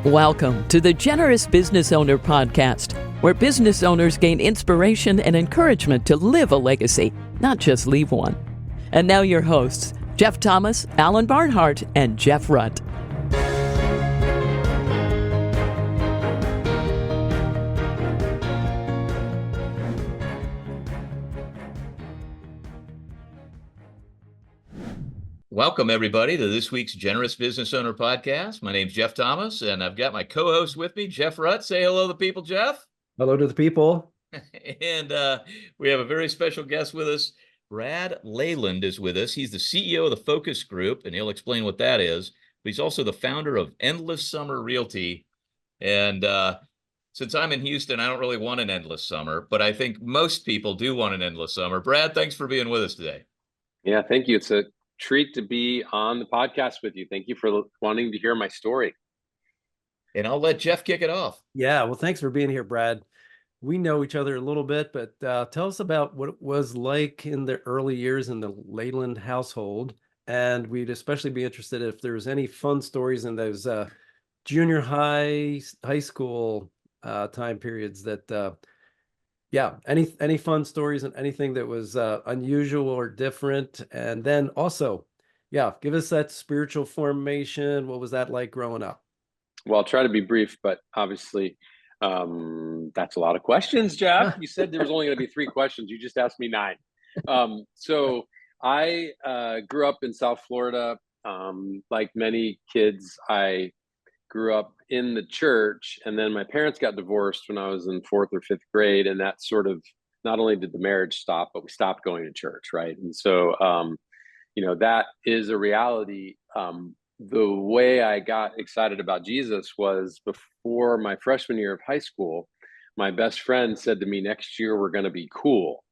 Welcome to the Generous Business Owner Podcast, where business owners gain inspiration and encouragement to live a legacy, not just leave one. And now your hosts, Jeff Thomas, Alan Barnhart, and Jeff Rutt. Welcome, everybody, to this week's Generous Business Owner Podcast. My name's Jeff Thomas, and I've got my co-host with me, Jeff Rutt. Say hello to the people, Jeff. Hello to the people. And we have a very special guest with us. Brad Layland is with us. He's the CEO of the Focus Group, and he'll explain what that is. But he's also the founder of Endless Summer Realty. And since I'm in Houston, I don't really want an endless summer, but I think most people do want an endless summer. Brad, thanks for being with us today. Yeah, thank you. It's a treat to be on the podcast with you. Thank you for wanting to hear my story. And I'll let Jeff kick it off. Yeah, well, thanks for being here, Brad. We know each other a little bit, but tell us about what it was like in the early years in the Layland household. And we'd especially be interested if there's any fun stories in those junior high school time periods that, any fun stories and anything that was unusual or different. And then also, give us that spiritual formation. What was that like growing up? Well, I'll try to be brief, but obviously that's a lot of questions, Jeff. You said there was only going to be 3 questions. You just asked me 9. So I grew up in South Florida. Like many kids, I grew up in the church, and then my parents got divorced when I was in 4th or 5th grade. And that sort of, not only did the marriage stop, but we stopped going to church. Right. And so, that is a reality. The way I got excited about Jesus was before my freshman year of high school. My best friend said to me, "Next year, we're going to be cool."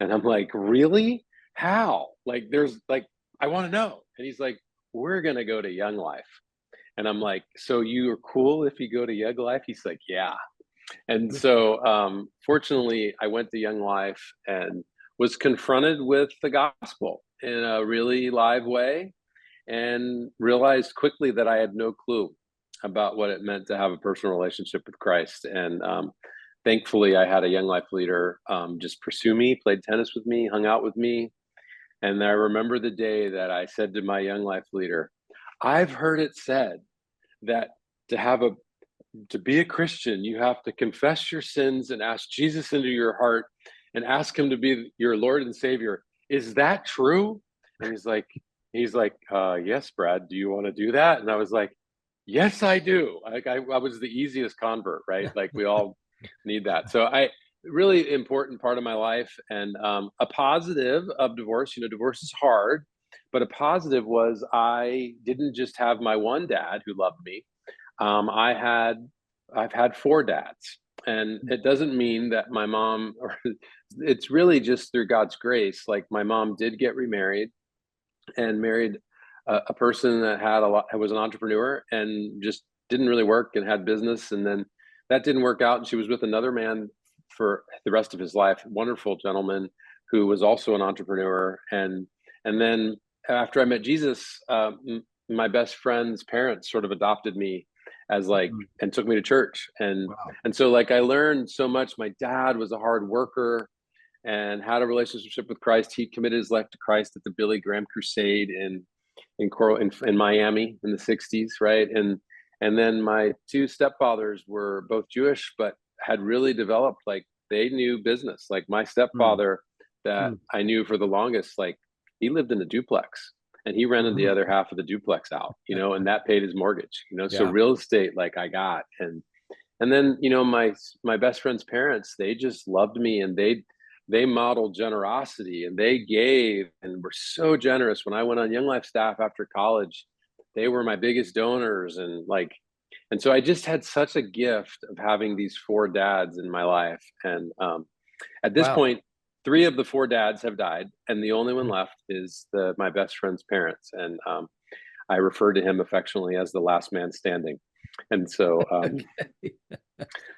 And I'm like, "Really? How?" I want to know. And he's like, "We're going to go to Young Life." And I'm like, "So you are cool if you go to Young Life?" He's like, "Yeah." And so fortunately, I went to Young Life and was confronted with the gospel in a really live way, and realized quickly that I had no clue about what it meant to have a personal relationship with Christ. And thankfully, I had a Young Life leader just pursue me, played tennis with me, hung out with me. And I remember the day that I said to my Young Life leader, "I've heard it said that to be a Christian, you have to confess your sins and ask Jesus into your heart and ask him to be your Lord and Savior. Is that true?" And he's like, "Yes, Brad, do you want to do that?" And I was like, "Yes, I do." I was the easiest convert, right? Like we all need that. So really important part of my life, and a positive of divorce. Divorce is hard. But a positive was I didn't just have my one dad who loved me. I've had 4 dads, and it doesn't mean that my mom, or it's really just through God's grace. Like my mom did get remarried and married a person that was an entrepreneur and just didn't really work and had business. And then that didn't work out. And she was with another man for the rest of his life, wonderful gentleman who was also an entrepreneur. And then after I met Jesus, my best friend's parents sort of adopted me as and took me to church. And so I learned so much. My dad was a hard worker and had a relationship with Christ. He committed his life to Christ at the Billy Graham Crusade in Miami in the 60s, right? And then my 2 stepfathers were both Jewish, but had really developed, they knew business. Like my stepfather that I knew for the longest, he lived in a duplex and he rented the other half of the duplex out, and that paid his mortgage, So real estate, I got. And then, my best friend's parents, they just loved me, and they modeled generosity, and they gave and were so generous. When I went on Young Life staff after college, they were my biggest donors. And so I just had such a gift of having these 4 dads in my life. And at this point, 3 of the 4 dads have died, and the only one left is my best friend's parents. And I refer to him affectionately as the last man standing. And so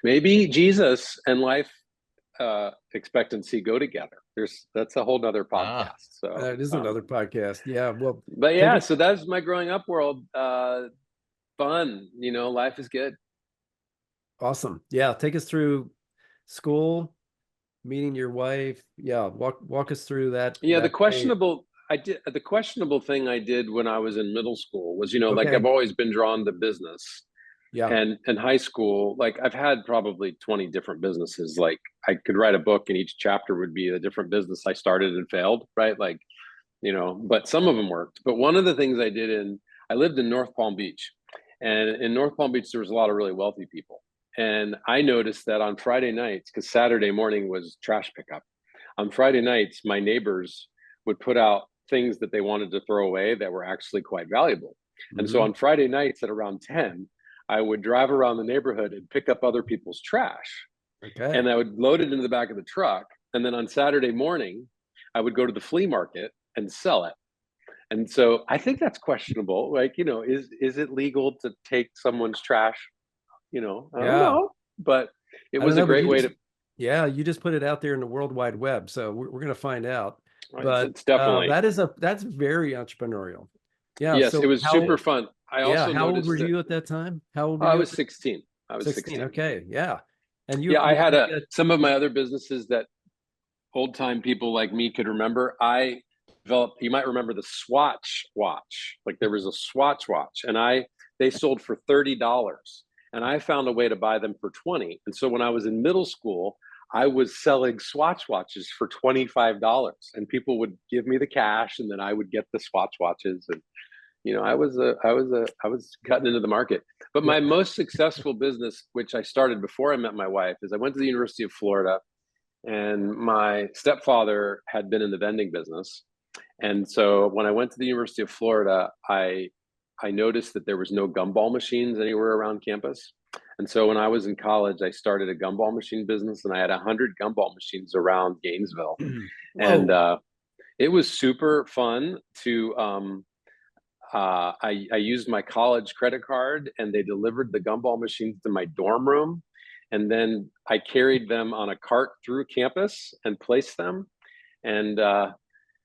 maybe Jesus and life expectancy go together. That's a whole nother podcast. So that is another podcast. Yeah. Well, but yeah, so that's my growing up world. fun. You know, life is good. Awesome. Yeah. Take us through school, meeting your wife. Yeah. Walk us through that. Yeah, That phase. the questionable thing I did when I was in middle school was, you know, like Okay. I've always been drawn to business. Yeah. And in high school, like I've had probably 20 different businesses. Like I could write a book and each chapter would be a different business I started and failed, right? Like, you know, but some of them worked. But one of the things I lived in North Palm Beach. And in North Palm Beach, there was a lot of really wealthy people. And I noticed that on Friday nights, because Saturday morning was trash pickup, on Friday nights, my neighbors would put out things that they wanted to throw away that were actually quite valuable. And so Mhm. on Friday nights at around 10, I would drive around the neighborhood and pick up other people's trash. Okay. And I would load it into the back of the truck. And then on Saturday morning, I would go to the flea market and sell it. And so I think that's questionable. Like, you know, is it legal to take someone's trash? You know, I don't Yeah. know. But it I don't was a know, but great way to, yeah, you just put it out there in the World Wide Web. So we're going to find out. But it's definitely, that's very entrepreneurial. Yeah. yes, it So was super fun. I also how old were noticed that you at that time? How old were I you was at 16. I was 16? 16. Okay. Yeah. And Yeah, I had got, some of my other businesses that old time people like me could remember. I developed, you might remember the Swatch watch. Like there was a Swatch watch and they sold for $30 and I found a way to buy them for 20. And so when I was in middle school, I was selling Swatch watches for $25 and people would give me the cash and then I would get the Swatch watches. And, you know, I was cutting into the market. But yeah. my most successful business, which I started before I met my wife, is I went to the University of Florida and my stepfather had been in the vending business. And so when I went to the University of Florida, I noticed that there was no gumball machines anywhere around campus. And so when I was in college, I started a gumball machine business, and I had 100 gumball machines around Gainesville, and Whoa. it was super fun to. I used my college credit card, and they delivered the gumball machines to my dorm room, and then I carried them on a cart through campus and placed them, and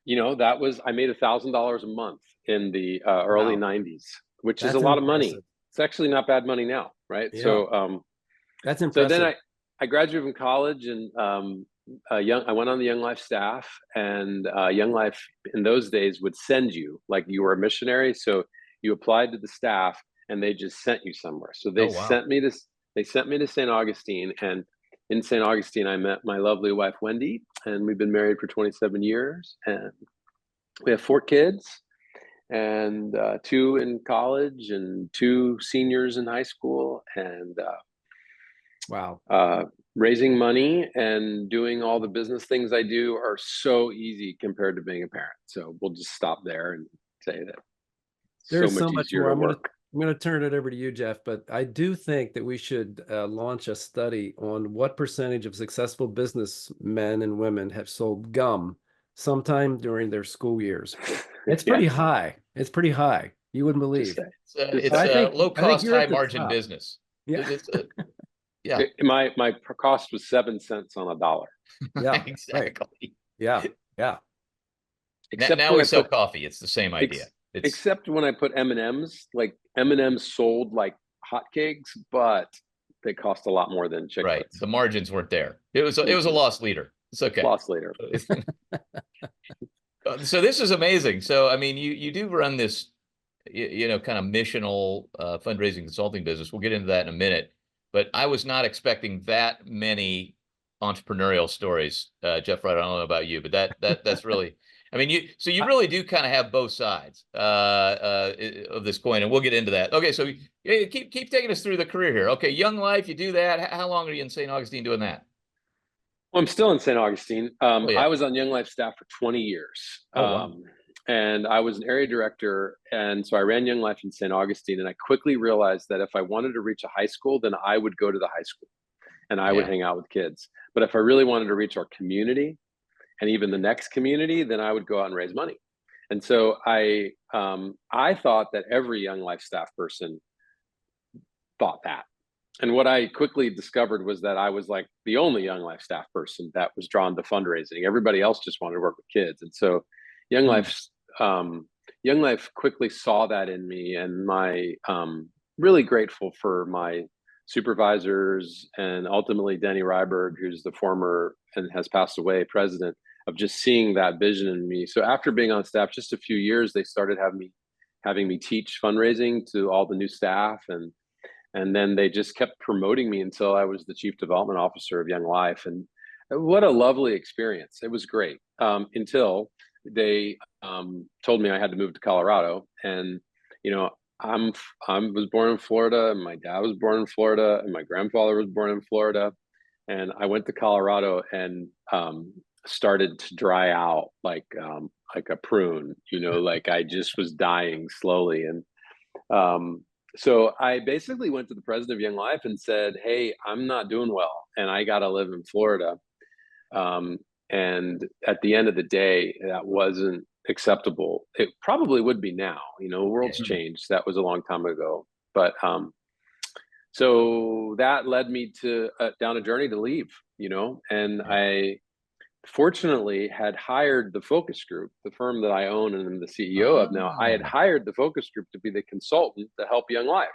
you know, that was, I made $1,000 a month in the early Wow. 90s, which is a That's lot of money. impressive. It's actually not bad money now, right? Yeah. That's So then impressive. I graduated from college and I went on the Young Life staff, and Young Life in those days would send you like you were a missionary. So you applied to the staff and they just sent you somewhere. So Oh, wow. they sent me to St. Augustine, and in St. Augustine, I met my lovely wife, Wendy, and we've been married for 27 years. And we have 4 kids, and 2 in college and 2 seniors in high school. And Wow. raising money and doing all the business things I do are so easy compared to being a parent. So we'll just stop there and say that so There's so much much easier more. to work. I'm gonna turn it over to you, Jeff, but I do think that we should launch a study on what percentage of successful businessmen and women have sold gum sometime during their school years. It's pretty Yeah, high. It's pretty high. You wouldn't just believe. say. It's But a low I think cost, you're high at the margin top. business. Yeah. It's a, yeah, My cost was 7 cents on a dollar. Yeah. Right. exactly. Yeah. Yeah. Except Now when we I sell put coffee. It's the same idea. It's except when I put M&Ms, like M&Ms sold like hotcakes, but they cost a lot more than right. Chiclets. The margins weren't there. It was a loss leader. It's okay. Lost later. So this is amazing. So I mean, you do run this, you know, kind of missional fundraising consulting business. We'll get into that in a minute. But I was not expecting that many entrepreneurial stories, Jeff. Right? I don't know about you, but that's really. I mean, you really do kind of have both sides of this coin, and we'll get into that. Okay, so keep taking us through the career here. Okay, Young Life, you do that. How long are you in St. Augustine doing that? Well, I'm still in St. Augustine. Oh yeah. I was on Young Life staff for 20 years. Oh, wow. And I was an area director. And so I ran Young Life in St. Augustine. And I quickly realized that if I wanted to reach a high school, then I would go to the high school and I would Yeah. hang out with kids. But if I really wanted to reach our community and even the next community, then I would go out and raise money. And so I thought that every Young Life staff person thought that. And what I quickly discovered was that I was like the only Young Life staff person that was drawn to fundraising. Everybody else just wanted to work with kids. And so Young Life, Young Life quickly saw that in me. And my really grateful for my supervisors and ultimately Denny Ryberg, who's the former and has passed away president, of just seeing that vision in me. So after being on staff just a few years, they started having me teach fundraising to all the new staff, and then they just kept promoting me until I was the chief development officer of Young Life. And what a lovely experience. It was great, until they told me I had to move to Colorado. And you know, I was born in Florida, and my dad was born in Florida, and my grandfather was born in Florida. And I went to Colorado and started to dry out like a prune, like I just was dying slowly. And so I basically went to the president of Young Life and said, "Hey, I'm not doing well, and I got to live in Florida." And at the end of the day, that wasn't acceptable. It probably would be now. The world's changed. That was a long time ago. But so that led me to down a journey to leave. And I fortunately had hired the focus group, the firm that I own and am the CEO of now. I had hired the focus group to be the consultant to help Young Life.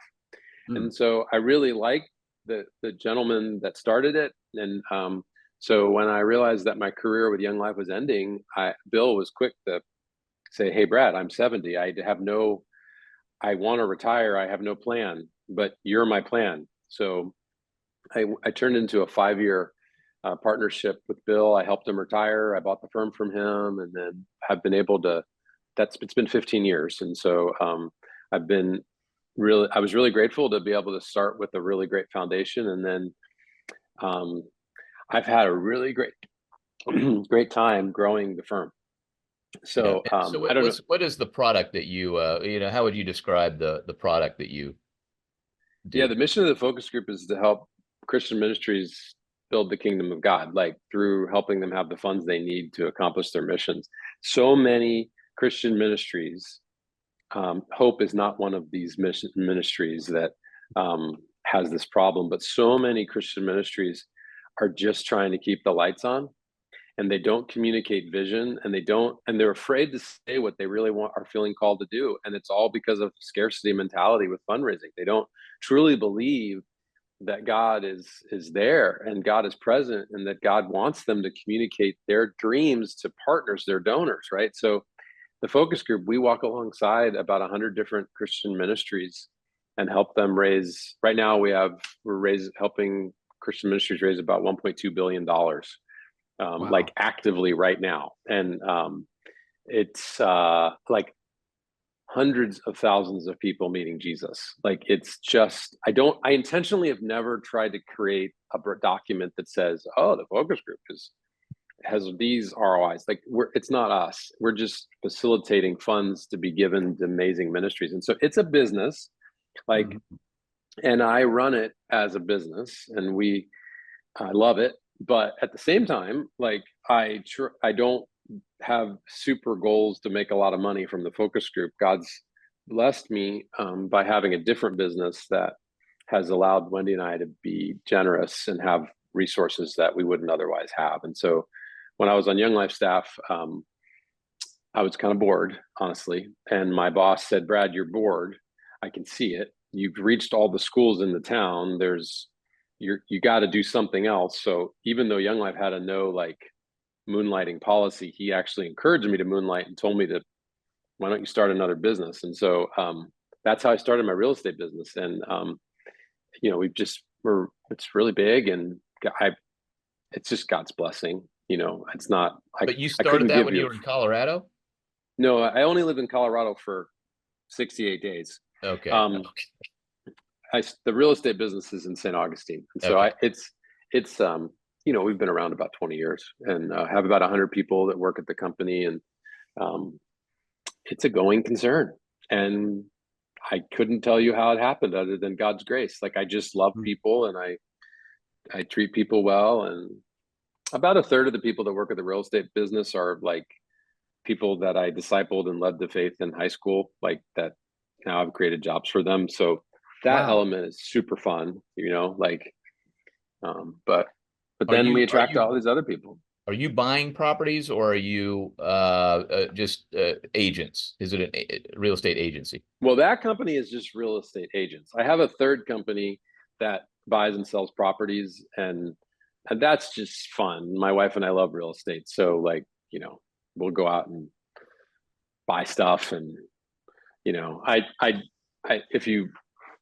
And so I really liked the gentleman that started it. And so when I realized that my career with Young Life was ending, Bill was quick to say, "Hey, Brad, I'm 70. I want to retire. I have no plan, but you're my plan." So I turned into a 5-year partnership with Bill. I helped him retire. I bought the firm from him, and then have been able to. It's been 15 years, and so I was really grateful to be able to start with a really great foundation, and then I've had a really great time growing the firm. So, so I don't know. What is the product that you, how would you describe the product that you do? Yeah, the mission of the focus group is to help Christian ministries build the kingdom of God, like through helping them have the funds they need to accomplish their missions. So many Christian ministries, Hope is not one of these ministries that has this problem, but so many Christian ministries are just trying to keep the lights on, and they don't communicate vision, and they're afraid to say what they really are feeling called to do. And it's all because of scarcity mentality with fundraising. They don't truly believe that God is there and God is present, and that God wants them to communicate their dreams to partners, their donors, right? So the focus group, we walk alongside about 100 different Christian ministries and help them raise. Right now, we're helping Christian ministries raise about $1.2 billion, like actively right now. And it's like hundreds of thousands of people meeting Jesus. Like, it's just, I intentionally have never tried to create a document that says, "Oh, the focus group has these ROIs." Like, it's not us. We're just facilitating funds to be given to amazing ministries. And so it's a business, like, and I run it as a business, and I love it. But at the same time, like, I don't have super goals to make a lot of money from the focus group. God's blessed me by having a different business that has allowed Wendy and I to be generous and have resources that we wouldn't otherwise have. And so when I was on Young Life staff, I was kind of bored, honestly. And my boss said, "Brad, you're bored. I can see it. You've reached all the schools in the town. You got to do something else." So even though Young Life had a no moonlighting policy, he actually encouraged me to moonlight and told me that, "Why don't you start another business?" And so that's how I started my real estate business. And it's really big, and it's just God's blessing. It's not. But you started that when you were in Colorado? No, I only lived in Colorado for 68 days. Okay. The real estate business is in St. Augustine. And so it's we've been around about 20 years, and have about 100 people that work at the company. And it's a going concern. And I couldn't tell you how it happened other than God's grace. Like, I just love people, and I treat people well. And about a third of the people that work at the real estate business are like people that I discipled and led to faith in high school, like that now I've created jobs for them. So that element is super fun, but then we attract all these other people. are you buying properties, or are you just agents? Is it a real estate agency? Well, that company is just real estate agents. I have a third company that buys and sells properties, and that's just fun. My wife and I love real estate, so like, we'll go out and buy stuff, and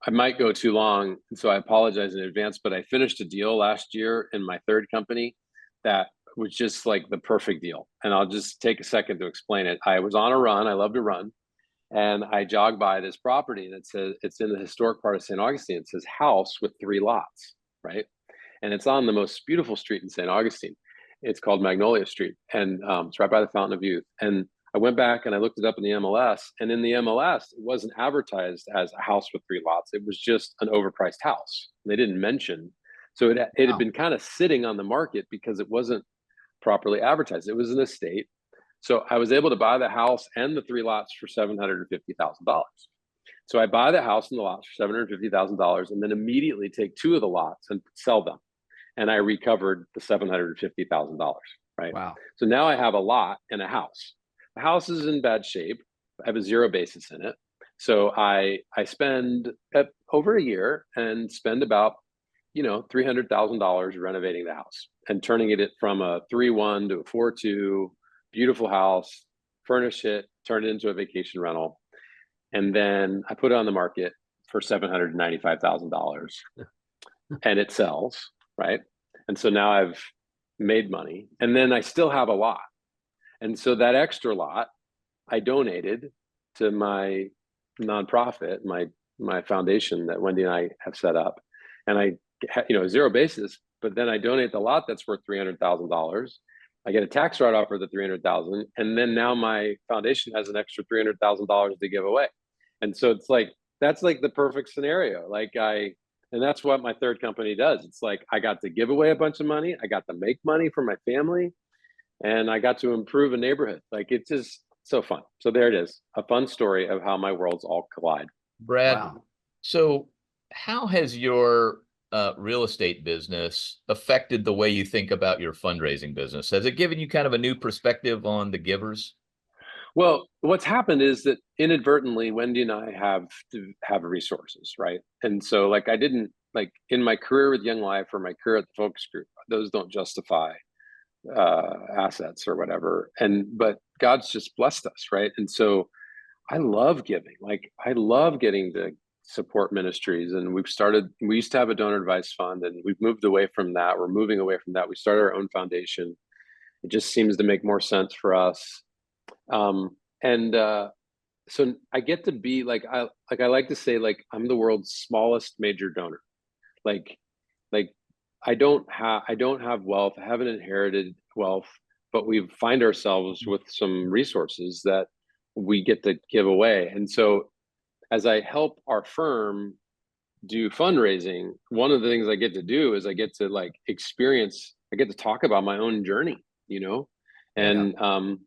I might go too long, so I apologize in advance, but I finished a deal last year in my third company that was just like the perfect deal. And I'll just take a second to explain it. I was on a run. I love to run. And I jogged by this property, and it says, it's in the historic part of St. Augustine. It says house with 3 lots, right? And it's on the most beautiful street in St. Augustine. It's called Magnolia Street, and it's right by the Fountain of Youth. And I went back and I looked it up in the MLS, and in the MLS, it wasn't advertised as a house with 3 lots. It was just an overpriced house. They didn't mention. So it had been kind of sitting on the market because it wasn't properly advertised. It was an estate. So I was able to buy the house and the 3 lots for $750,000. So I buy the house and the lots for $750,000, and then immediately take 2 of the lots and sell them. And I recovered the $750,000, right? Wow. So now I have a lot and a house. The house is in bad shape. I have a 0 basis in it. So I spend over a year and spend about, $300,000 renovating the house and turning it from a 3-1 to a 4-2, beautiful house, furnish it, turn it into a vacation rental. And then I put it on the market for $795,000 and it sells, right? And so now I've made money, and then I still have a lot. And so that extra lot I donated to my nonprofit, my foundation that Wendy and I have set up. And I, 0 basis, but then I donate the lot that's worth $300,000. I get a tax write-off for the $300,000, and then now my foundation has an extra $300,000 to give away. And so it's like, that's like the perfect scenario. And that's what my third company does. It's like, I got to give away a bunch of money, I got to make money for my family, and I got to improve a neighborhood. Like, it's just so fun. So there it is, a fun story of how my worlds all collide. Brad, Wow. so how has your real estate business affected the way you think about your fundraising business? Has it given you kind of a new perspective on the givers? Well, what's happened is that inadvertently, Wendy and I have resources, right? And so, like, I didn't, like, in my career with Young Life or my career at the focus group, those don't justify assets or whatever. But God's just blessed us, right? And so I love giving. Like, I love getting to support ministries. And we used to have a donor advice fund, and we've moved away from that. We're moving away from that. We started our own foundation. It just seems to make more sense for us. So I get to be like I like to say, like, I'm the world's smallest major donor. Like I don't have wealth. I haven't inherited wealth, but we find ourselves with some resources that we get to give away. And so as I help our firm do fundraising, one of the things I get to do is I get to talk about my own journey, and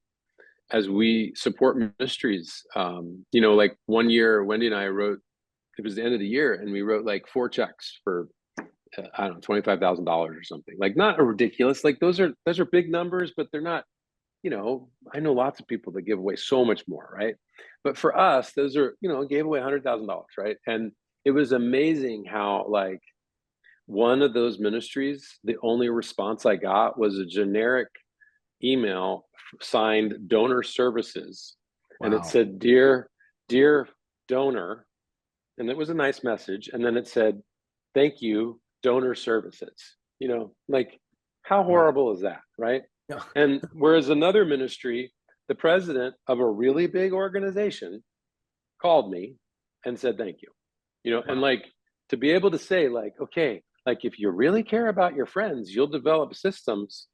as we support ministries, like one year, Wendy and I wrote, it was the end of the year, and we wrote like 4 checks for, I don't know, $25,000 or something. Like, not a ridiculous, like those are big numbers, but they're not, I know lots of people that give away so much more, right? But for us, those are, gave away $100,000, right? And it was amazing how, like, one of those ministries, the only response I got was a generic email signed donor services. Wow. And it said, dear donor, and it was a nice message, and then it said, thank you, donor services. Like, how horrible is that, right? Yeah. And whereas another ministry, the president of a really big organization called me and said thank you. Wow. And like, to be able to say, like, okay, like, if you really care about your friends, you'll develop systems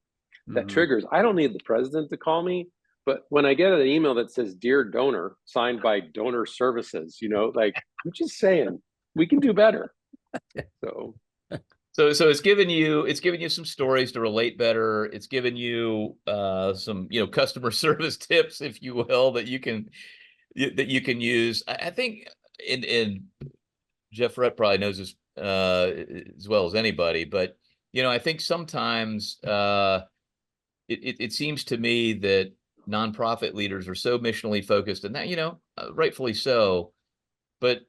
that triggers. I don't need the president to call me, but when I get an email that says dear donor, signed by donor services, like, I'm just saying, we can do better. So it's given you some stories to relate better. It's given you some, customer service tips, if you will, that you can use. I think, and Jeff Rett probably knows this as well as anybody, but I think sometimes it seems to me that nonprofit leaders are so missionally focused, and that, rightfully so, but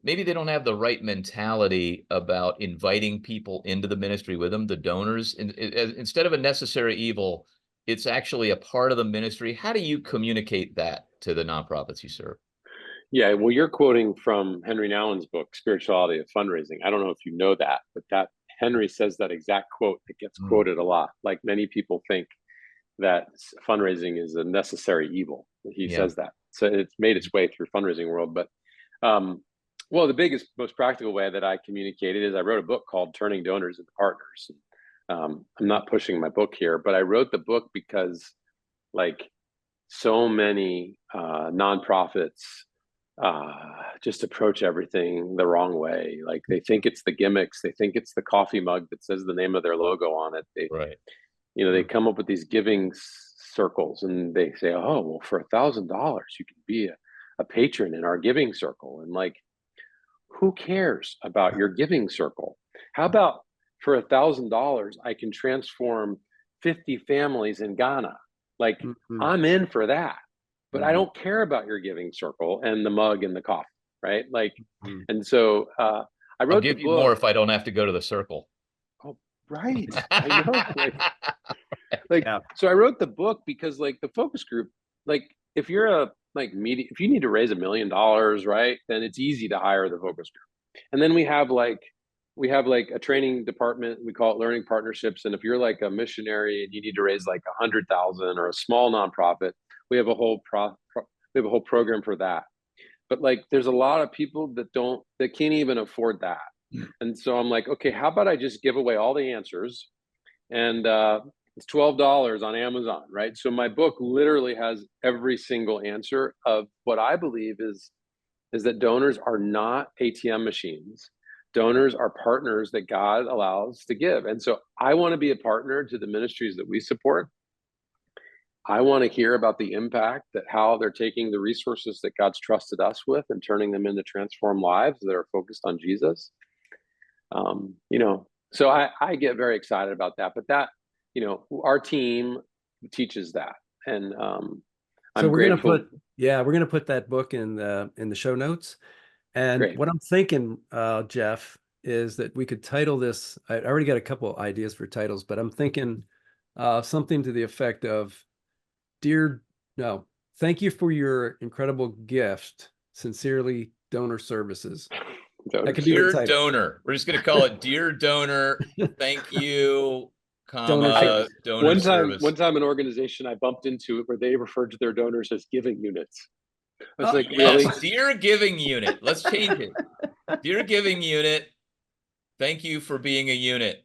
maybe they don't have the right mentality about inviting people into the ministry with them, the donors. Instead of a necessary evil, it's actually a part of the ministry. How do you communicate that to the nonprofits you serve? Yeah, well, you're quoting from Henry Nouwen's book, Spirituality of Fundraising. I don't know if you know that, but that Henry says that exact quote. It gets quoted a lot. Like, many people think that fundraising is a necessary evil. He says that. So it's made its way through fundraising world. But well, the biggest, most practical way that I communicated is I wrote a book called Turning Donors into Partners. I'm not pushing my book here, but I wrote the book because, like, so many nonprofits just approach everything the wrong way. Like, they think it's the gimmicks. They think it's the coffee mug that says the name of their logo on it. They come up with these giving circles, and they say, oh, well, for $1,000, you can be a patron in our giving circle. And, like, who cares about your giving circle? How about for $1,000, I can transform 50 families in Ghana? Like, I'm in for that, but I don't care about your giving circle and the mug and the coffee, right? Like, and so I wrote I'll give the you book. more if I don't have to go to the circle. Oh, right. I know. So I wrote the book because, like, the focus group, like, if you're a if you need to raise $1 million, right, then it's easy to hire the focus group. And then we have a training department. We call it learning partnerships. And if you're like a missionary and you need to raise like 100,000, or a small nonprofit, we have a whole program for that. But, like, there's a lot of people that can't even afford that. And so I'm like, okay, how about I just give away all the answers, and it's $12 on Amazon, right? So my book literally has every single answer of what I believe is that donors are not ATM machines. Donors are partners that God allows to give. And so I want to be a partner to the ministries that we support. I want to hear about the impact, that how they're taking the resources that God's trusted us with and turning them into transformed lives that are focused on Jesus. So I get very excited about that. But that, our team teaches that, and So we're grateful. we're gonna put that book in the show notes. And Great. what I'm thinking, Jeff, is that we could title this. I already got a couple ideas for titles, but I'm thinking something to the effect of, thank you for your incredible gift. Sincerely, Donor Services. That could be the Dear title. donor. We're just going to call it Dear Donor. Thank you, Donor donor service. One time an organization I bumped into where they referred to their donors as giving units. I was like, really? Yes, Dear Giving Unit. Let's change it. Dear Giving Unit, thank you for being a unit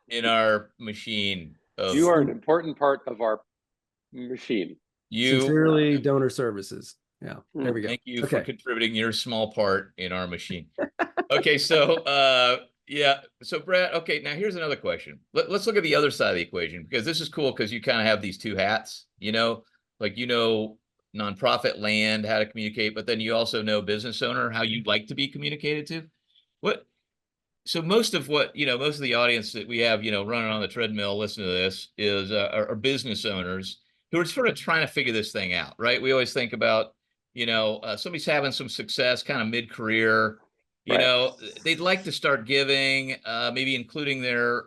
in our machine. You are an important part of our machine. Sincerely, Donor Services. Yeah, there we go. Thank you for contributing your small part in our machine. Okay, so so Brad, okay, now here's another question. Let's look at the other side of the equation, because this is cool, because you kind of have these two hats, nonprofit land, how to communicate, but then you also know business owner, how you'd like to be communicated to. So most of the audience that we have, running on the treadmill, listening to this are business owners who are sort of trying to figure this thing out, right? We always think about, somebody's having some success kind of mid-career, they'd like to start giving, maybe including their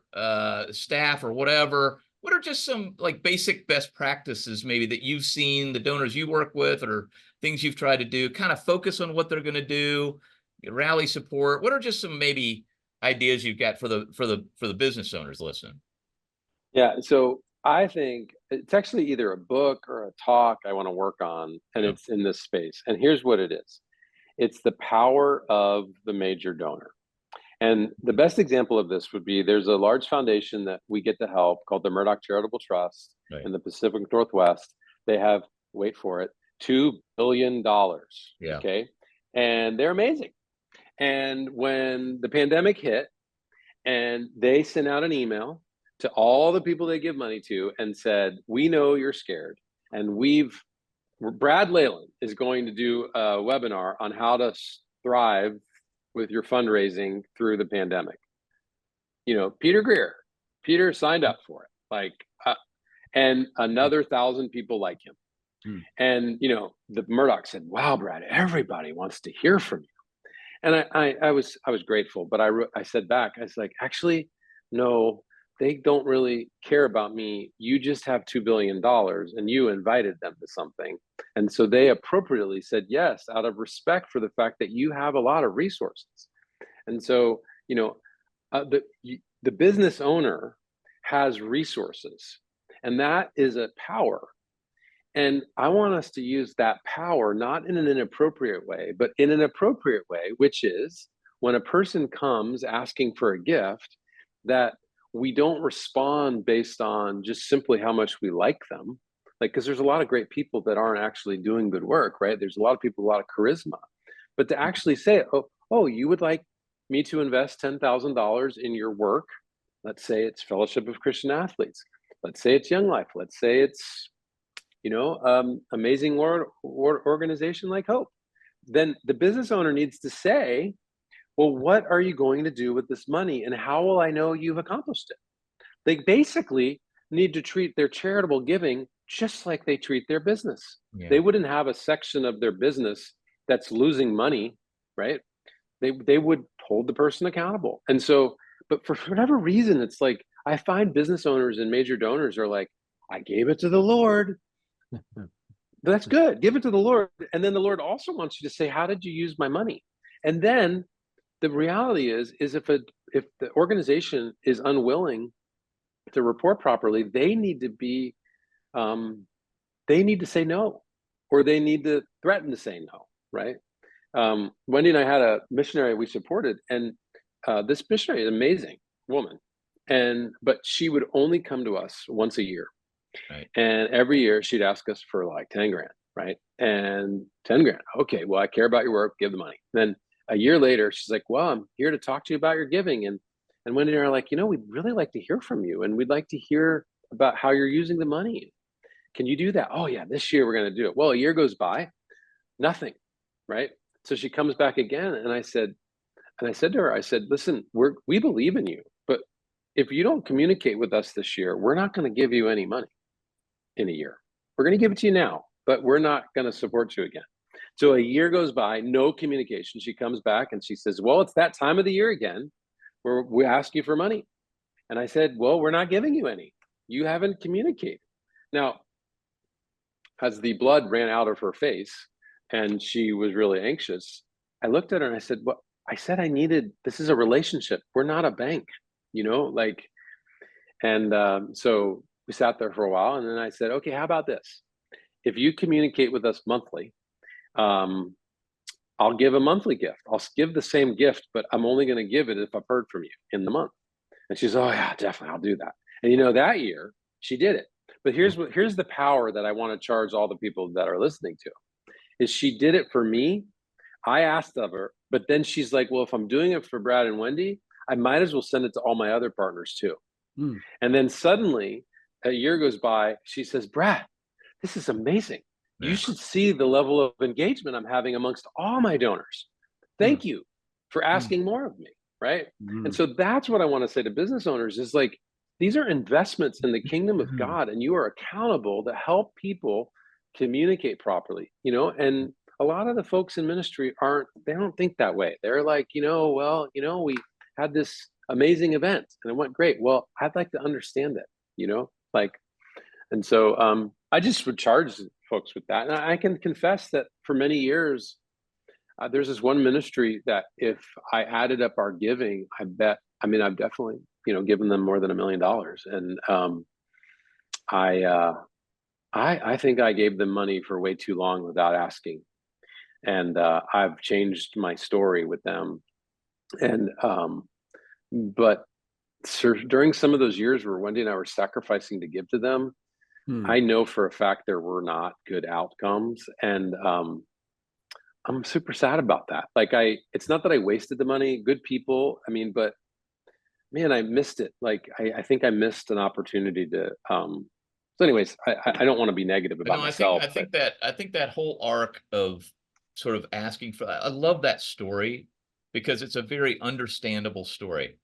staff or whatever. What are just some like basic best practices maybe that you've seen the donors you work with, or things you've tried to do, kind of focus on what they're going to do, rally support? What are just some maybe ideas you've got for the business owners listening? Yeah, so I think it's actually either a book or a talk I want to work on, and it's in this space. And here's what it is. It's the power of the major donor. And the best example of this would be, there's a large foundation that we get to help called the Murdoch Charitable Trust in the Pacific Northwest. They have, wait for it, $2 billion. Yeah. Okay. And they're amazing. And when the pandemic hit, and they sent out an email to all the people they give money to and said, we know you're scared, and Brad Layland is going to do a webinar on how to thrive with your fundraising through the pandemic. Peter signed up for it. and another 1,000 people like him. And, the Murdoch said, wow, Brad, everybody wants to hear from you. And I was grateful, but I said back, I was like, actually, no, they don't really care about me. You just have $2 billion and you invited them to something. And so they appropriately said yes, out of respect for the fact that you have a lot of resources. And so, the business owner has resources, and that is a power. And I want us to use that power, not in an inappropriate way, but in an appropriate way, which is when a person comes asking for a gift, that we don't respond based on just simply how much we like them. Like, because there's a lot of great people that aren't actually doing good work, right? There's a lot of people, a lot of charisma. But to actually say, oh, you would like me to invest $10,000 in your work? Let's say it's Fellowship of Christian Athletes. Let's say it's Young Life. Let's say it's amazing organization like Hope. Then the business owner needs to say, well, what are you going to do with this money, and how will I know you've accomplished it? They basically need to treat their charitable giving just like they treat their business. Yeah. They wouldn't have a section of their business that's losing money, right? They would hold the person accountable. And so, but for whatever reason, it's like, I find business owners and major donors are like, I gave it to the Lord. That's good. Give it to the Lord. And then the Lord also wants you to say, how did you use my money? And then the reality is if the organization is unwilling to report properly, they need to say no, or they need to threaten to say no, right? Wendy and I had a missionary we supported, and this missionary is an amazing woman, but she would only come to us once a year. Right. And every year she'd ask us for like 10 grand, right? And 10 grand. Okay, well, I care about your work, give the money. Then a year later, she's like, well, I'm here to talk to you about your giving. And Wendy and I are like, we'd really like to hear from you. And we'd like to hear about how you're using the money. Can you do that? Oh yeah, this year we're going to do it. Well, a year goes by, nothing, right? So she comes back again. And I said to her, I said, listen, we believe in you, but if you don't communicate with us this year, we're not going to give you any money in a year. We're going to give it to you now, but we're not going to support you again. So a year goes by, no communication. She comes back and she says, well, it's that time of the year again where we ask you for money. And I said, well, we're not giving you any. You haven't communicated. Now, as the blood ran out of her face and she was really anxious, I looked at her and I said, well, this is a relationship. We're not a bank, so we sat there for a while, and then I said, okay, how about this? If you communicate with us monthly, I'll give a monthly gift. I'll give the same gift, but I'm only going to give it if I've heard from you in the month. And she's, oh yeah, definitely, I'll do that. And that year she did it. But here's the power that I want to charge all the people that are listening to, is she did it for me. I asked of her, but then she's like, well, if I'm doing it for Brad and Wendy, I might as well send it to all my other partners too. And then suddenly a year goes by, she says, Brad, this is amazing. You should see the level of engagement I'm having amongst all my donors. Thank you for asking more of me, right? And so that's what I want to say to business owners is like, these are investments in the kingdom of God, and you are accountable to help people communicate properly, and a lot of the folks in ministry they don't think that way. They're like, we had this amazing event and it went great. Well, I'd like to understand it, and so I just would charge folks with that. And I can confess that for many years, there's this one ministry that if I added up our giving, I've definitely, given them more than $1 million. And I think I gave them money for way too long without asking. And I've changed my story with them. And but during some of those years where Wendy and I were sacrificing to give to them, I know for a fact there were not good outcomes. And I'm super sad about that. Like it's not that I wasted the money, good people. But man, I missed it. Like I think I missed an opportunity to so anyways, I don't want to be negative about myself. I think that whole arc of sort of asking for that, I love that story because it's a very understandable story.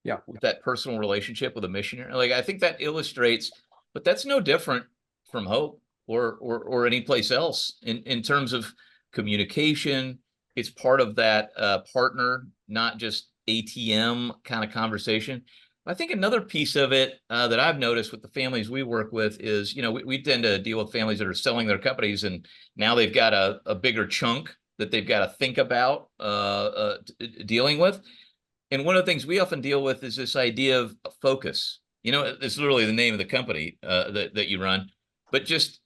Yeah. With that personal relationship with a missionary. Like I think that illustrates but that's no different from Hope or any place else in terms of communication. It's part of that partner, not just ATM kind of conversation. I think another piece of it that I've noticed with the families we work with is, we tend to deal with families that are selling their companies, and now they've got a bigger chunk that they've got to think about dealing with. And one of the things we often deal with is this idea of focus. It's literally the name of the company that you run, but just,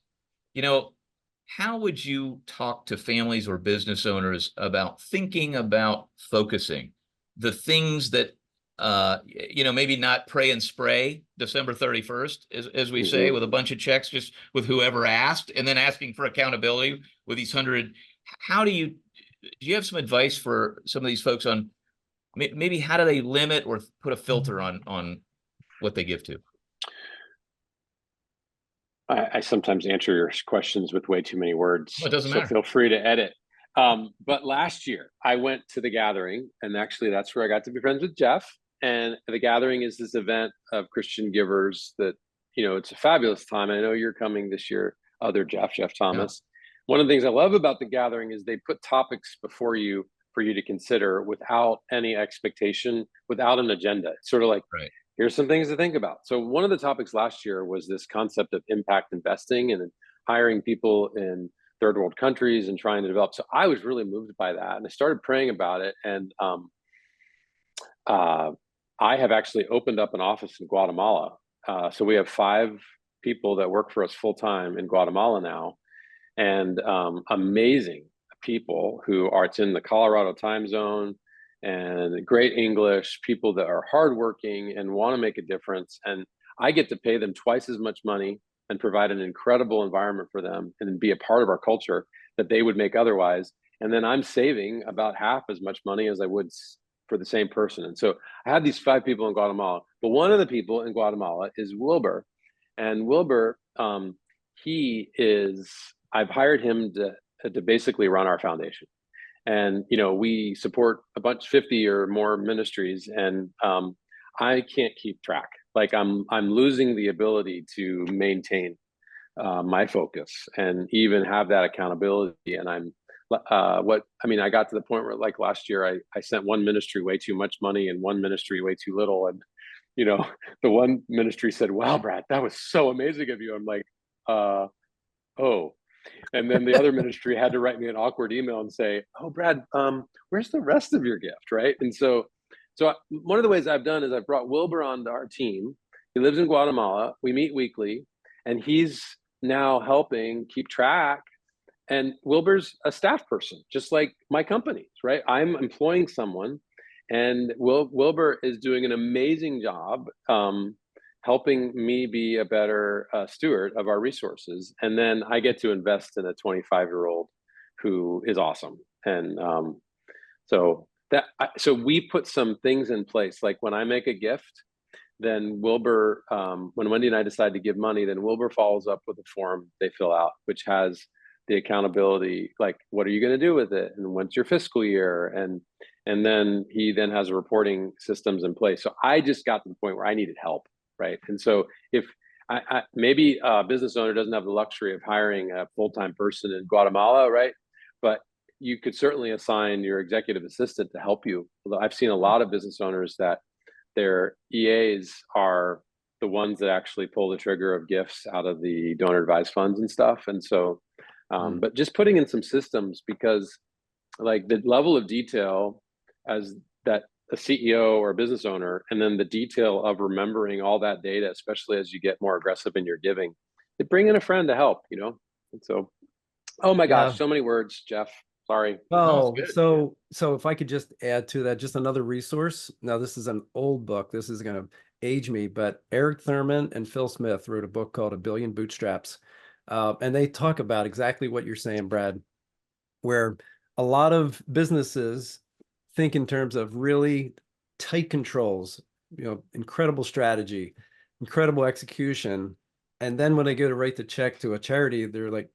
how would you talk to families or business owners about thinking about focusing the things that, maybe not pray and spray December 31st, as we say, with a bunch of checks, just with whoever asked, and then asking for accountability with these 100. Do you have some advice for some of these folks on maybe how do they limit or put a filter on what they give to? I sometimes answer your questions with way too many words, Well, it doesn't so matter. feel free to edit. But last year I went to the gathering, and actually that's where I got to be friends with Jeff. And the gathering is this event of Christian givers that, it's a fabulous time. I know you're coming this year, other Jeff Thomas. Yeah. One of the things I love about the gathering is they put topics before you for you to consider without any expectation, without an agenda. It's sort of like, right, here's some things to think about. So one of the topics last year was this concept of impact investing and hiring people in third world countries and trying to develop. So I was really moved by that, and I started praying about it. And I have actually opened up an office in Guatemala. So we have 5 people that work for us full time in Guatemala now, and amazing people it's in the Colorado time zone, and great English, people that are hardworking and want to make a difference. And I get to pay them twice as much money and provide an incredible environment for them and be a part of our culture that they would make otherwise. And then I'm saving about half as much money as I would for the same person. And so I had these 5 people in Guatemala, but one of the people in Guatemala is Wilbur. And Wilbur, I've hired him to basically run our foundation. And we support 50 or more ministries, and I can't keep track. Like I'm losing the ability to maintain my focus and even have that accountability. And I got to the point where, like last year, I sent one ministry way too much money and one ministry way too little. And the one ministry said, "Wow, Brad, that was so amazing of you." I'm like, oh. And then the other ministry had to write me an awkward email and say, "Oh, Brad, where's the rest of your gift?" Right. And so one of the ways I've done is I've brought Wilbur onto our team. He lives in Guatemala. We meet weekly, and he's now helping keep track. And Wilbur's a staff person, just like my companies, right? I'm employing someone, and Wilbur is doing an amazing job helping me be a better steward of our resources. And then I get to invest in a 25-year-old who is awesome. And so we put some things in place. Like when I make a gift, then Wilbur, when Wendy and I decide to give money, then Wilbur follows up with a form they fill out, which has the accountability, like what are you going to do with it, and when's your fiscal year, and then he then has reporting systems in place. So I just got to the point where I needed help. Right. And so if maybe a business owner doesn't have the luxury of hiring a full-time person in Guatemala, right? But you could certainly assign your executive assistant to help you. Although I've seen a lot of business owners that their EAs are the ones that actually pull the trigger of gifts out of the donor advised funds and stuff. And so, but just putting in some systems, because like the level of detail as that a CEO or a business owner, and then the detail of remembering all that data, especially as you get more aggressive in your giving, they bring in a friend to help, And so, oh my gosh, so many words, Jeff. Sorry. Oh, so if I could just add to that, just another resource. Now, this is an old book. This is going to age me, but Eric Thurman and Phil Smith wrote a book called A Billion Bootstraps. And they talk about exactly what you're saying, Brad, where a lot of businesses think in terms of really tight controls, incredible strategy, incredible execution. And then when they go to write the check to a charity, they're like,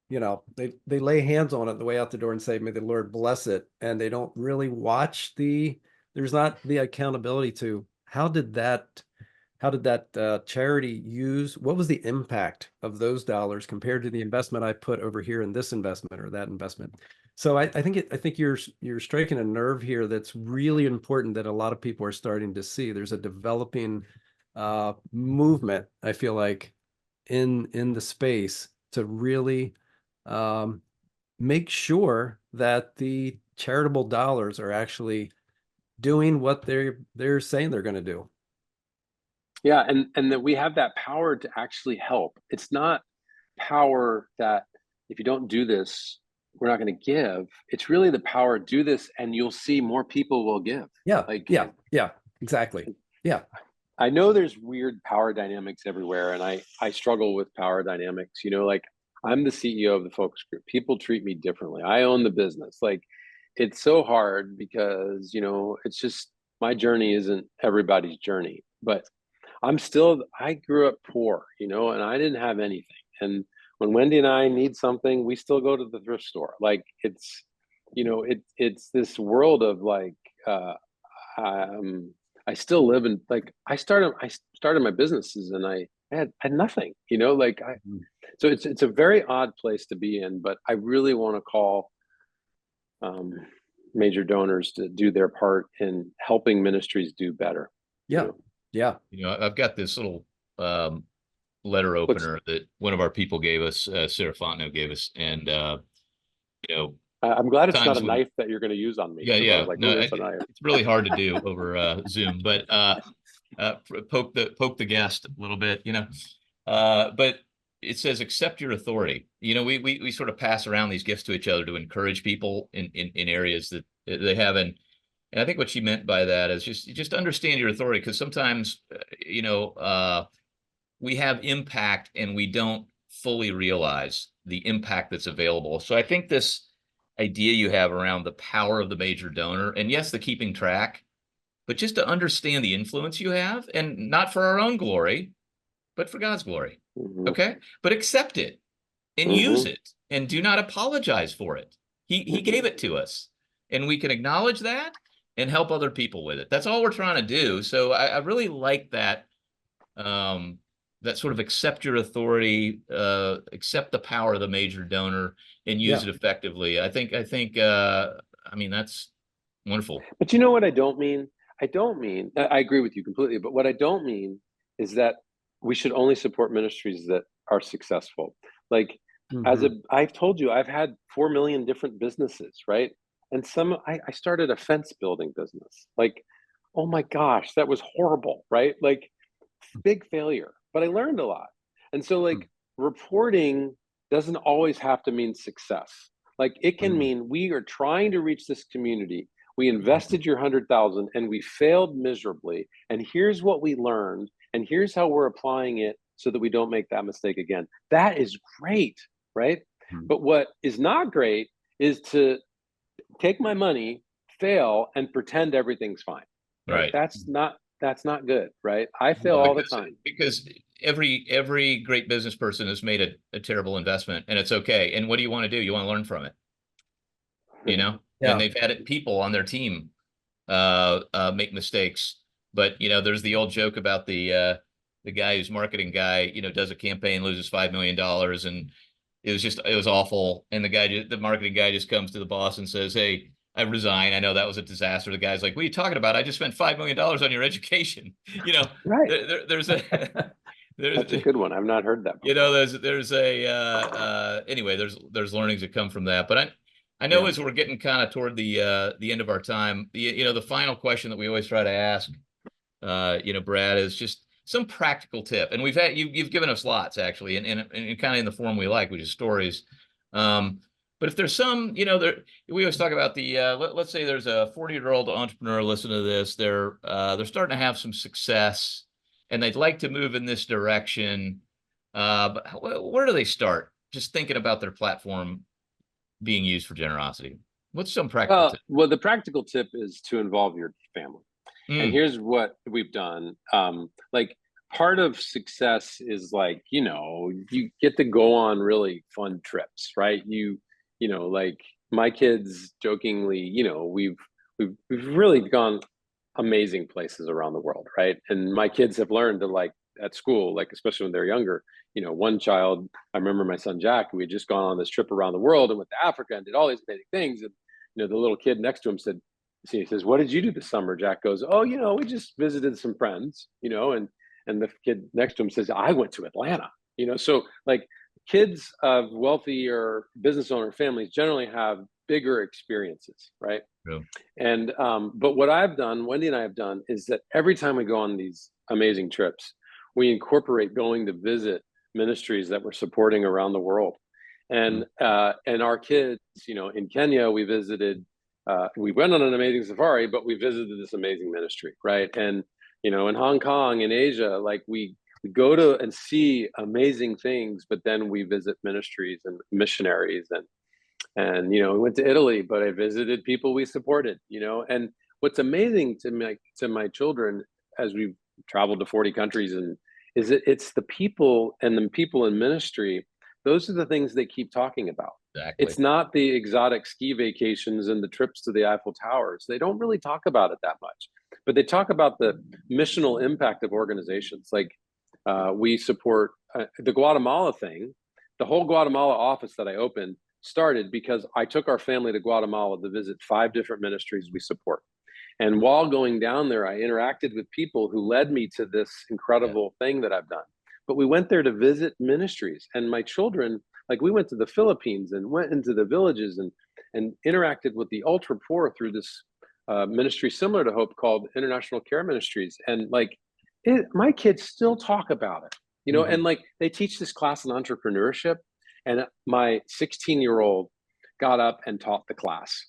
they lay hands on it on the way out the door and say, "May the Lord bless it." And they don't really watch there's not the accountability to how did that how did that charity use, what was the impact of those dollars compared to the investment I put over here in this investment or that investment? So I think you're striking a nerve here that's really important that a lot of people are starting to see. There's a developing movement, I feel like, in the space to really make sure that the charitable dollars are actually doing what they're saying they're going to do. Yeah, and that we have that power to actually help. It's not power that if you don't do this, we're not going to give. It's really the power, do this and you'll see more people will give. Yeah, Like, yeah, exactly. Yeah. I know there's weird power dynamics everywhere, and I struggle with power dynamics. Like I'm the CEO of the focus group. People treat me differently. I own the business. Like it's so hard because it's just my journey isn't everybody's journey. But I grew up poor, and I didn't have anything. And when Wendy and I need something, we still go to the thrift store. Like it's this world of like I still live in like I started my businesses and I had nothing, like so it's a very odd place to be in, but I really want to call major donors to do their part in helping ministries do better. Yeah. Yeah. I've got this little letter opener that one of our people gave us, Sarah Fontenot gave us, and I'm glad it's not a knife that you're going to use on me. Yeah. Like, no, it's a knife. It's really hard to do over Zoom, but poke the guest a little bit, but it says accept your authority. We sort of pass around these gifts to each other to encourage people in areas that they have. And I think what she meant by that is just understand your authority, because sometimes, we have impact and we don't fully realize the impact that's available. So I think this idea you have around the power of the major donor, and yes, the keeping track, but just to understand the influence you have, and not for our own glory, but for God's glory. Mm-hmm. Okay. But accept it and use it, and do not apologize for it. He gave it to us, and we can acknowledge that and help other people with it. That's all we're trying to do. So I really like that, that sort of accept your authority, accept the power of the major donor, and use it effectively. I think, I mean, that's wonderful. But you know what I don't mean? I agree with you completely, but what I don't mean is that we should only support ministries that are successful. Like I've told you, I've had 4 million different businesses, right? And I started a fence building business. Like, oh my gosh, that was horrible, right? Like big failure, but I learned a lot. And so like reporting doesn't always have to mean success. Like it can mean we are trying to reach this community. We invested your 100,000 and we failed miserably. And here's what we learned. And here's how we're applying it so that we don't make that mistake again. That is great, right? But what is not great is to take my money, fail, and pretend everything's fine. Right. That's not good, right? I fail all the time. Because every great business person has made a terrible investment, and it's okay. And what do you want to do? You want to learn from it, And they've had people on their team make mistakes. But there's the old joke about the guy who's marketing guy, does a campaign, loses $5 million, and it was awful. And the marketing guy just comes to the boss and says, "Hey, I resign. I know that was a disaster." The guy's like, "What are you talking about? I just spent $5 million on your education." Right. There's That's a good one. I've not heard that before. There's anyway, there's learnings that come from that. But I know as we're getting kind of toward the end of our time, the final question that we always try to ask, Brad, is just some practical tip. And you've given us lots actually, and kind of in the form we like, which is stories. But if there's some, we always talk about let's say there's a 40-year-old entrepreneur listening to this. They're starting to have some success, and they'd like to move in this direction. But where do they start? Just thinking about their platform being used for generosity. What's some practical tip? Well, the practical tip is to involve your family. And here's what we've done. Like part of success is like, you get to go on really fun trips, right? Like my kids jokingly, we've really gone amazing places around the world, right? And my kids have learned to, like, at school, like especially when they're younger, one child, I remember my son Jack, we had just gone on this trip around the world and went to Africa and did all these amazing things. And the little kid next to him said, he says, "What did you do this summer?" Jack goes, "Oh, we just visited some friends," and the kid next to him says, "I went to Atlanta." So like, kids of wealthy or business owner families generally have bigger experiences, right? Yeah. And but what I've done, Wendy and I have done, is that every time we go on these amazing trips, we incorporate going to visit ministries that we're supporting around the world. And our kids, in Kenya, we visited. We went on an amazing safari, but we visited this amazing ministry, right? And in Hong Kong, in Asia, like we go to and see amazing things, but then we visit ministries and missionaries, and we went to Italy, but I visited people we supported, and what's amazing to my children as we've traveled to 40 countries, and is that it's the people and the people in ministry. Those are the things they keep talking about. Exactly. It's not the exotic ski vacations and the trips to the Eiffel Towers. They don't really talk about it that much, but they talk about the missional impact of organizations. Like we support the Guatemala thing. The whole Guatemala office that I opened started because I took our family to Guatemala to visit 5 different ministries we support. And while going down there, I interacted with people who led me to this incredible thing that I've done. But we went there to visit ministries, and my children, like, we went to the Philippines and went into the villages and interacted with the ultra poor through this ministry similar to Hope called International Care Ministries. And like, my kids still talk about it, and like, they teach this class in entrepreneurship. And my 16-year-old got up and taught the class.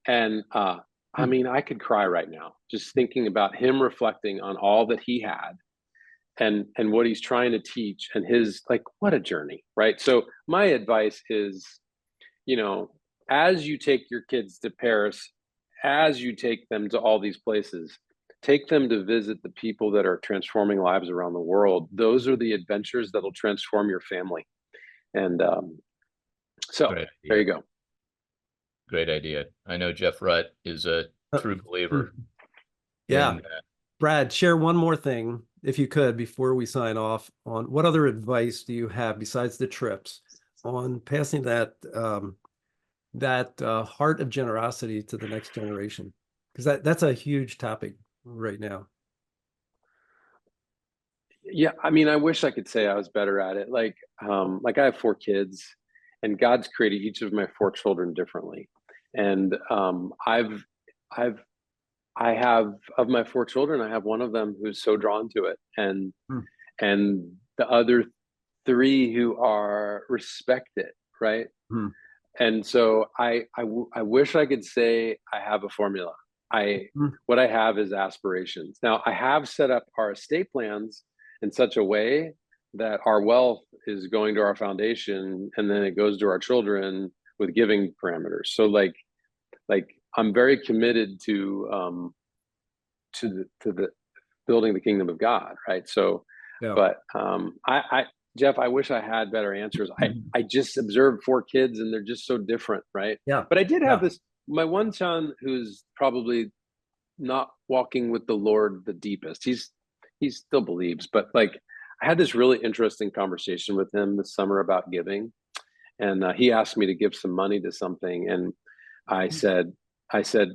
And I mean, I could cry right now just thinking about him reflecting on all that he had and what he's trying to teach, and his, like, what a journey, right? So my advice is, as you take your kids to Paris, as you take them to all these places, take them to visit the people that are transforming lives around the world. Those are the adventures that'll transform your family. And so there you go. Great idea. I know Jeff Rutt is a true believer. Yeah. Brad, share one more thing, if you could, before we sign off, on what other advice do you have besides the trips on passing that heart of generosity to the next generation? Because that's a huge topic right now. Yeah, I mean, I wish I could say I was better at it. Like I have 4 kids, and God's created each of my 4 children differently. And I have, of my 4 children, I have one of them who's so drawn to it, and the other 3 who are respect it, right? And so I wish I could say I have a formula. What I have is aspirations. Now, I have set up our estate plans in such a way that our wealth is going to our foundation, and then it goes to our children with giving parameters. So like I'm very committed to the building the kingdom of God, right? So, but Jeff, I wish I had better answers. I just observed 4 kids, and they're just so different, right? Yeah. But I did have my one son who's probably not walking with the Lord the deepest. He still believes, but like, I had this really interesting conversation with him this summer about giving, and he asked me to give some money to something, and I said,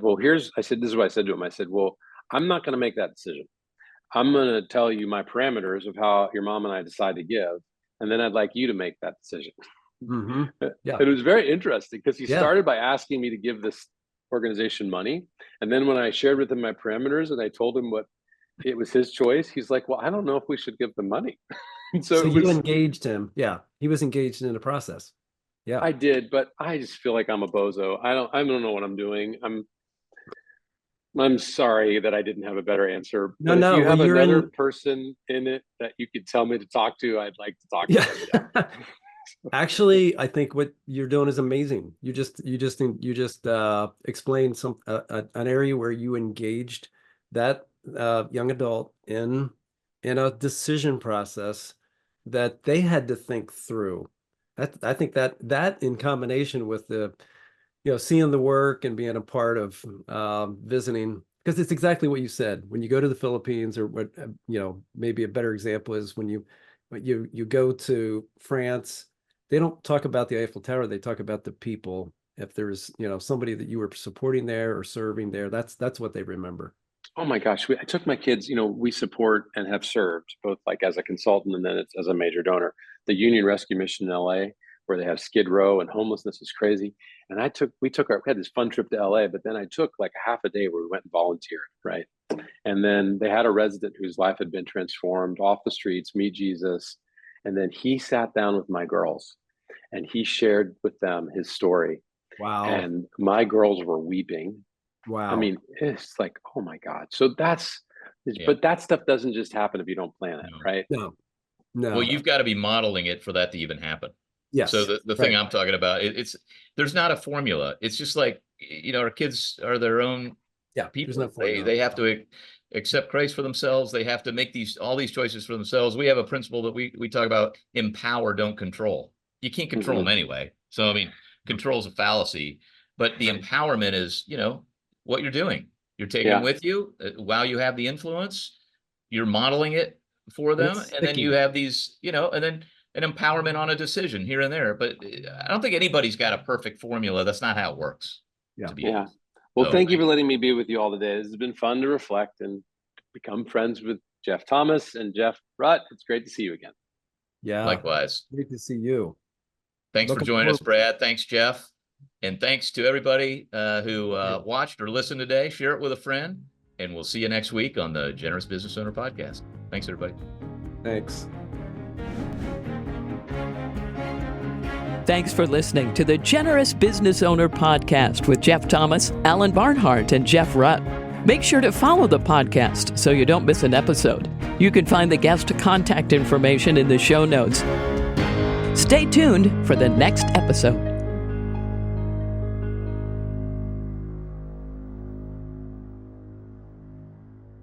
well, this is what I said to him. I said, well, I'm not going to make that decision. I'm going to tell you my parameters of how your mom and I decide to give, and then I'd like you to make that decision. It was very interesting because he started by asking me to give this organization money, and then when I shared with him my parameters and I told him what it was his choice, he's like, well, I don't know if we should give them money. So you engaged him. Yeah, he was engaged in the process. Yeah, I did, but I just feel like I'm a bozo. I don't know what I'm doing. I'm sorry that I didn't have a better answer. But if you have another person in it that you could tell me to talk to, I'd like to talk to them. Actually, I think what you're doing is amazing. You just explained an area where you engaged that young adult in a decision process that they had to think through. I think that in combination with the seeing the work and being a part of visiting Because it's exactly what you said. When you go to the Philippines, or what, maybe a better example is when you go to France, they don't talk about the Eiffel Tower. They talk about the people. If there's, somebody that you were supporting there or serving there, that's what they remember. Oh my gosh, I took my kids, we support and have served both like as a consultant and then it's as a major donor, the Union Rescue Mission in LA, where they have Skid Row and homelessness is crazy. And we had this fun trip to LA, but then I took like half a day where we went and volunteered, right? And then they had a resident whose life had been transformed off the streets, meet Jesus. And then he sat down with my girls and he shared with them his story. Wow. And my girls were weeping. Wow. I mean, it's like, oh my God. So but that stuff doesn't just happen if you don't plan it, right? No. Well, you've got to be modeling it for that to even happen. Yes. So the thing I'm talking about, there's not a formula. It's just like, our kids are their own people. They have to accept Christ for themselves. They have to make all these choices for themselves. We have a principle that we talk about: empower, don't control. You can't control them anyway. So, I mean, control is a fallacy, but the empowerment is, what you're doing. You're taking them with you while you have the influence. You're modeling it for them. And then you have these, and then an empowerment on a decision here and there. But I don't think anybody's got a perfect formula. That's not how it works. Yeah. Well, thank you for letting me be with you all today. This has been fun to reflect and become friends with Jeff Thomas and Jeff Rutt. It's great to see you again. Yeah. Likewise. Great to see you. Thanks for joining us, Brad. Thanks, Jeff. And thanks to everybody who watched or listened today. Share it with a friend. And we'll see you next week on the Generous Business Owner Podcast. Thanks, everybody. Thanks. Thanks for listening to the Generous Business Owner Podcast with Jeff Thomas, Alan Barnhart, and Jeff Rutt. Make sure to follow the podcast so you don't miss an episode. You can find the guest contact information in the show notes. Stay tuned for the next episode.